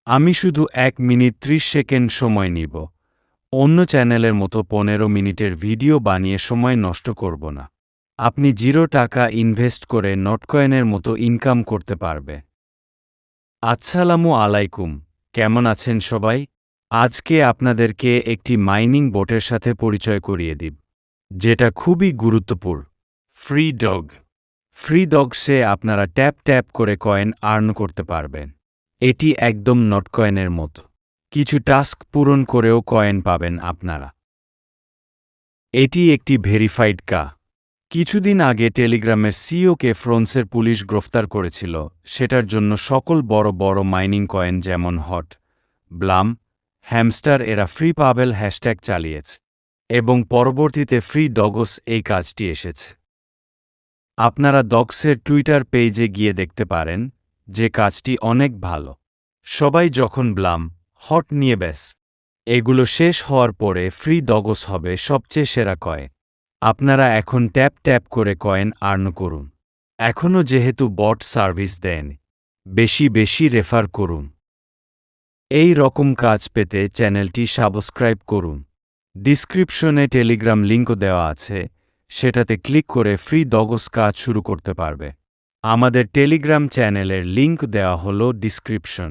আমি শুধু ১ minute ৩০ second সময় নিব। অন্য চ্যানেলের মতো ১৫ মিনিটের ভিডিও বানিয়ে সময় নষ্ট করব না। আপনি 0 টাকা ইনভেস্ট করে নটকয়েনের মতো ইনকাম করতে পারবে। আসসালামু আলাইকুম, কেমন আছেন সবাই? আজকে আপনাদেরকে একটি মাইনিং বোটের সাথে পরিচয় করিয়ে দিব, যেটা খুবই গুরুত্বপূর্ণ। Free dog. ফ্রি ডগসে আপনারা ট্যাপ ট্যাপ করে কয়েন আর্ন করতে পারবেন। এটি একদম নটকয়েনের মতো। কিছু টাস্ক পূরণ করেও কয়েন পাবেন আপনারা। এটি একটি ভেরিফাইড কা। কিছুদিন আগে টেলিগ্রামের সিইওকে ফ্রান্সের পুলিশ গ্রেফতার করেছিল, সেটার জন্য সকল বড় বড় মাইনিং কয়েন যেমন হট, ব্লাম, হ্যামস্টার এরা ফ্রি পাবেল হ্যাশট্যাগ চালিয়েছে এবং পরবর্তীতে ফ্রি ডগস এই কাজটি এসেছে। আপনারা ডগসের টুইটার পেজে গিয়ে দেখতে পারেন যে কাজটি অনেক ভালো। সবাই যখন ব্লাম, হট নিয়ে এগুলো শেষ হওয়ার পরে ফ্রি ডগস হবে সবচেয়ে সেরা কয়েন। আপনারা এখন ট্যাপ ট্যাপ করে কয়েন আর্ন করুন। এখনও যেহেতু বট সার্ভিস দেন, বেশি বেশি রেফার করুন। এই রকম কাজ পেতে চ্যানেলটি সাবস্ক্রাইব করুন। ডিসক্রিপশনে টেলিগ্রাম লিঙ্কও দেওয়া আছে, সেটাতে ক্লিক করে ফ্রি ডগস কাজ শুরু করতে পারবে। আমাদের টেলিগ্রাম চ্যানেলের লিঙ্ক দেওয়া হলো ডিসক্রিপশন।